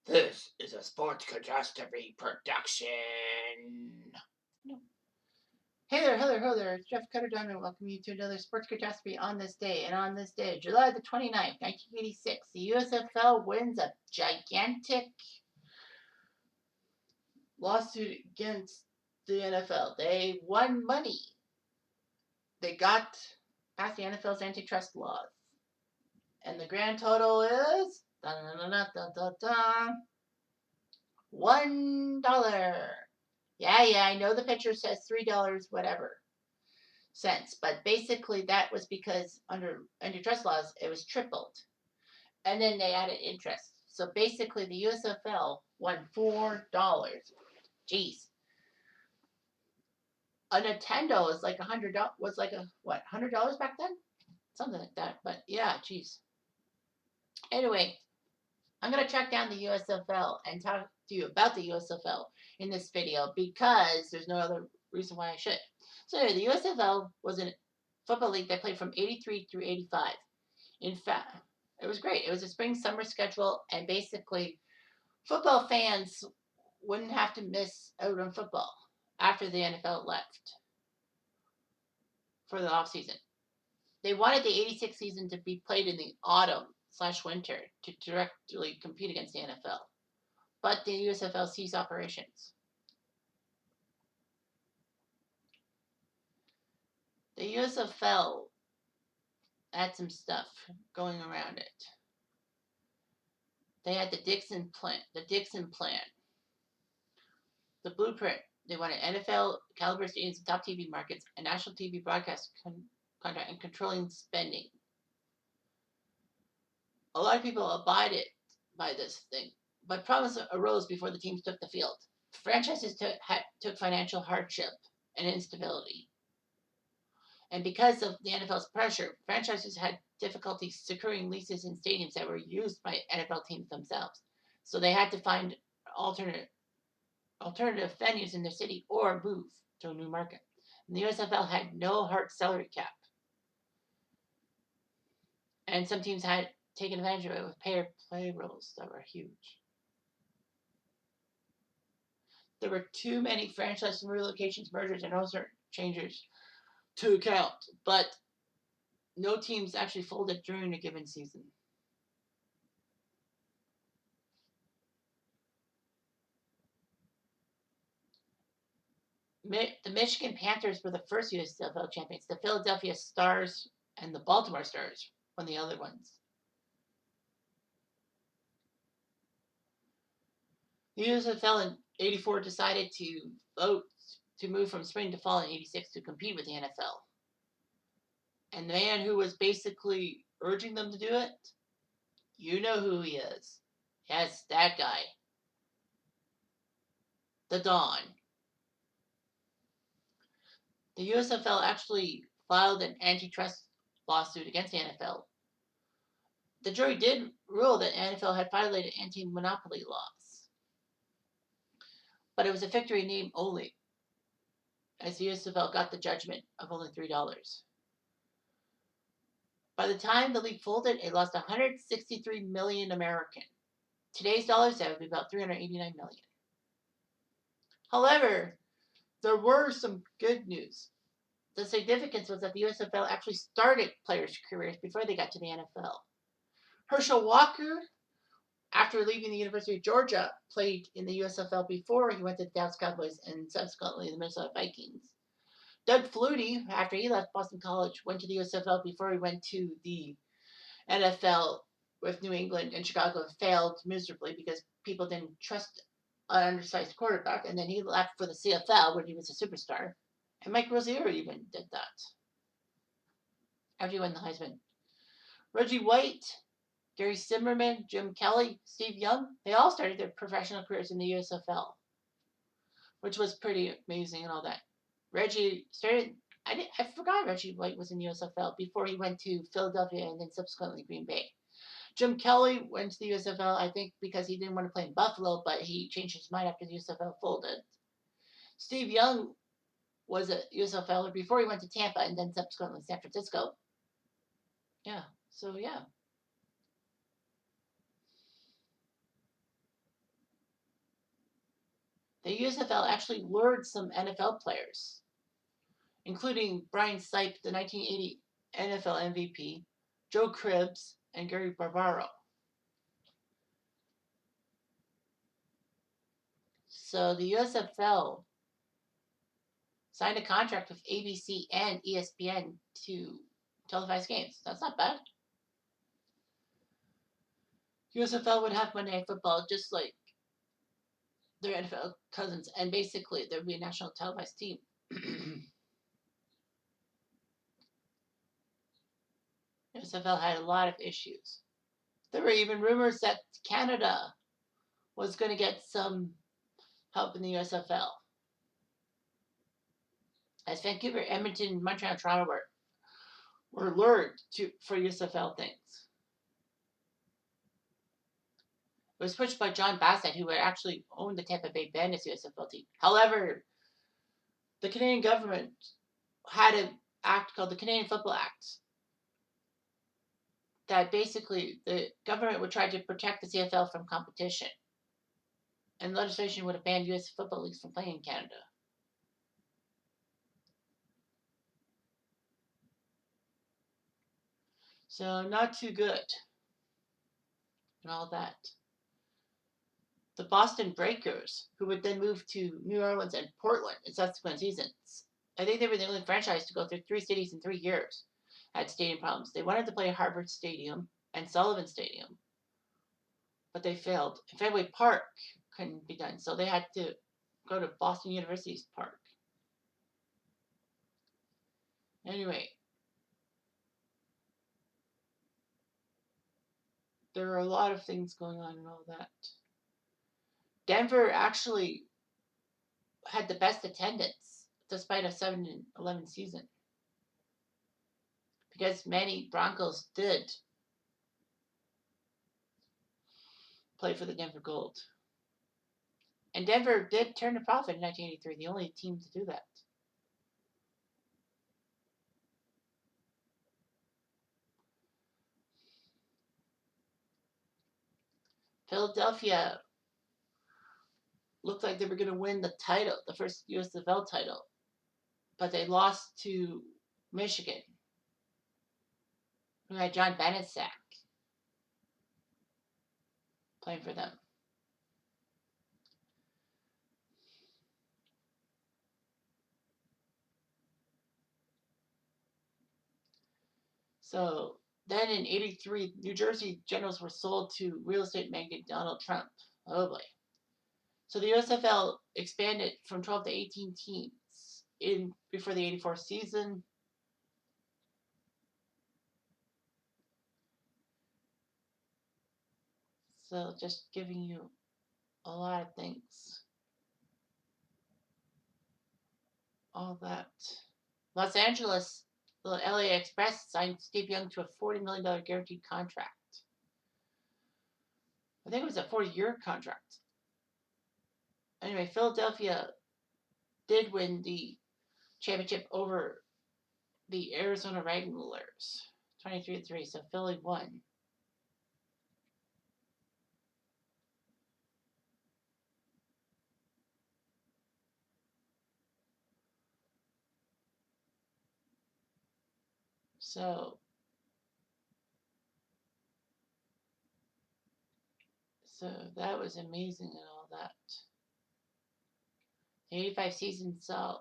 This is a sports catastrophe production. No. Hey there, hello there. It's Jeff Cutter and welcome you to another sports catastrophe on this day. And on this day, July the 29th, 1986, the USFL wins a gigantic lawsuit against the NFL. They won money. They got past the NFL's antitrust laws. And the grand total is $1. Yeah, I know the picture says $3 whatever cents, but basically that was because under antitrust laws it was tripled, and then they added interest. So basically the USFL won $4. Jeez, a Nintendo is like $100. Was like $100 back then, something like that. But yeah, jeez. Anyway, I'm gonna track down the USFL and talk to you about the USFL in this video because there's no other reason why I should. So anyway, the USFL was a football league that played from 83 through 85. In fact, it was great. It was a spring-summer schedule, and basically football fans wouldn't have to miss out on football after the NFL left for the off season. They wanted the 86 season to be played in the autumn/winter to directly compete against the NFL. But the USFL ceased operations. The USFL had some stuff going around it. They had the Dixon plan, the blueprint. They wanted NFL caliber stadiums in top TV markets, a national TV broadcast contract, and controlling spending. A lot of people abided by this thing, but problems arose before the teams took the field. Franchises took financial hardship and instability. And because of the NFL's pressure, franchises had difficulty securing leases in stadiums that were used by NFL teams themselves. So they had to find alternative venues in their city or move to a new market. And the USFL had no hard salary cap. And some teams had taken advantage of it with payrolls that were huge. There were too many franchise relocations, mergers, and other changes to account, but no teams actually folded during a given season. The Michigan Panthers were the first USFL champions. The Philadelphia Stars and the Baltimore Stars won the other ones. The USFL in 84 decided to vote to move from spring to fall in 86 to compete with the NFL. And the man who was basically urging them to do it, you know who he is. Yes, that guy. The Don. The USFL actually filed an antitrust lawsuit against the NFL. The jury did rule that the NFL had violated anti-monopoly laws. But it was a victory in name only, as the USFL got the judgment of only $3. By the time the league folded, it lost 163 million American. Today's dollars, that would be about 389 million. However, there were some good news. The significance was that the USFL actually started players' careers before they got to the NFL. Herschel Walker, after leaving the University of Georgia, played in the USFL before he went to the Dallas Cowboys and subsequently the Minnesota Vikings. Doug Flutie, after he left Boston College, went to the USFL before he went to the NFL with New England and Chicago. Failed miserably because people didn't trust an undersized quarterback, and then he left for the CFL when he was a superstar. And Mike Rozier even did that after he won the Heisman. Reggie White, Gary Zimmerman, Jim Kelly, Steve Young, they all started their professional careers in the USFL, which was pretty amazing and all that. Reggie started, I forgot Reggie White was in the USFL before he went to Philadelphia and then subsequently Green Bay. Jim Kelly went to the USFL, I think, because he didn't want to play in Buffalo, but he changed his mind after the USFL folded. Steve Young was a USFLer before he went to Tampa and then subsequently San Francisco. Yeah, so yeah. the USFL actually lured some NFL players, including Brian Sipe, the 1980 NFL MVP, Joe Cribbs, and Gary Barbaro. So the USFL signed a contract with ABC and ESPN to televise games. That's not bad. USFL would have Monday Night Football just like their NFL cousins, and basically there would be a national televised team. USFL had a lot of issues. There were even rumors that Canada was going to get some help in the USFL, as Vancouver, Edmonton, Montreal, and Toronto were lured for USFL things. It was pushed by John Bassett, who had actually owned the Tampa Bay Bandits USFL team. However, the Canadian government had an act called the Canadian Football Act that basically the government would try to protect the CFL from competition, and legislation would have banned U.S. football leagues from playing in Canada. So not too good and all that. The Boston Breakers, who would then move to New Orleans and Portland in subsequent seasons. I think they were the only franchise to go through 3 cities in 3 years, had stadium problems. They wanted to play Harvard Stadium and Sullivan Stadium, but they failed. Fenway Park couldn't be done, so they had to go to Boston University's park. Anyway, there are a lot of things going on and all that. Denver actually had the best attendance despite a 7-11 season, because many Broncos did play for the Denver Gold. And Denver did turn a profit in 1983, the only team to do that. Philadelphia looked like they were going to win the title, the first USFL title, but they lost to Michigan, who had John Banaszak playing for them. So then in 83, New Jersey Generals were sold to real estate magnate Donald Trump. Oh boy. So the USFL expanded from 12 to 18 teams before the 84 season. So just giving you a lot of things. All that. Los Angeles, the LA Express signed Steve Young to a $40 million guaranteed contract. I think it was a 4-year contract. Anyway, Philadelphia did win the championship over the Arizona Wranglers, 23-3. So Philly won. So that was amazing and all that. The 85 season saw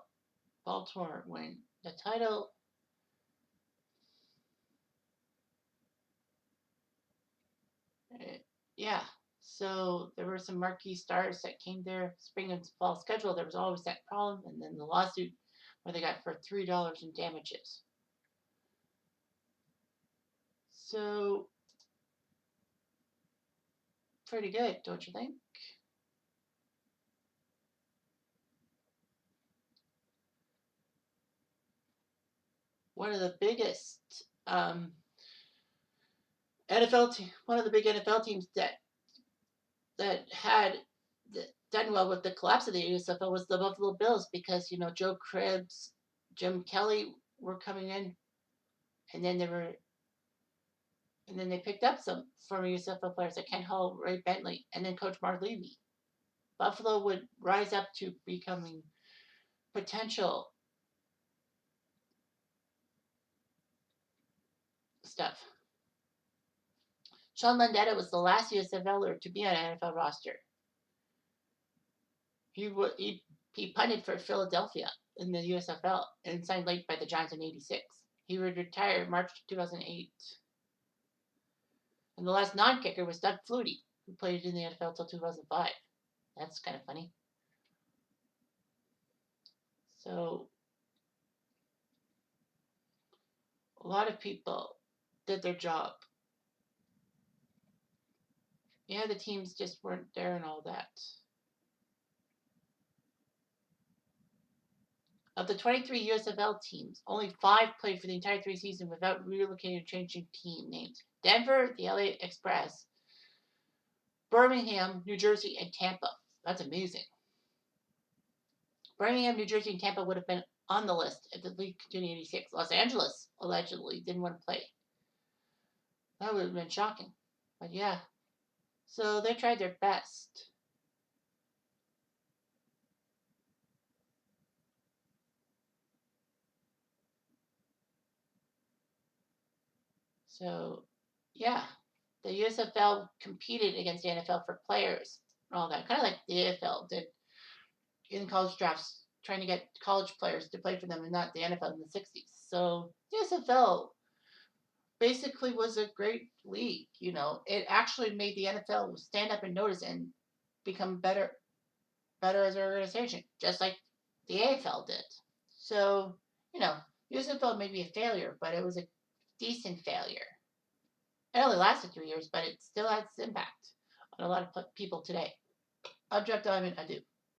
Baltimore win the title. Yeah, so there were some marquee stars that came there. Spring and fall schedule, there was always that problem, and then the lawsuit where they got for $3 in damages. So pretty good, don't you think? One of the biggest one of the big NFL teams that had done well with the collapse of the USFL was the Buffalo Bills, because Joe Cribbs, Jim Kelly were coming in, and then they picked up some former USFL players like Ken Hall, Ray Bentley, and then Coach Mark Levy. Buffalo would rise up to becoming potential stuff. Sean Landeta was the last USFLer to be on an NFL roster. He punted for Philadelphia in the USFL and signed late by the Giants in '86. He would retire in March 2008. And the last non-kicker was Doug Flutie, who played in the NFL until 2005. That's kind of funny. So a lot of people did their job. Yeah, the teams just weren't there and all that. Of the 23 USFL teams, only 5 played for the entire 3 seasons without relocating or changing team names. Denver, the LA Express, Birmingham, New Jersey, and Tampa. That's amazing. Birmingham, New Jersey, and Tampa would have been on the list if the league continued in '86. Los Angeles allegedly didn't want to play. That would have been shocking. But yeah. So they tried their best. So, yeah. The USFL competed against the NFL for players and all that. Kind of like the AFL did in college drafts, trying to get college players to play for them and not the NFL in the 60s. So, the USFL basically was a great league. It actually made the NFL stand up and notice and become better as an organization, just like the AFL did. So, USFL may be a failure, but it was a decent failure. It only lasted 3 years, but it still has impact on a lot of people today. Object Diamond, I do.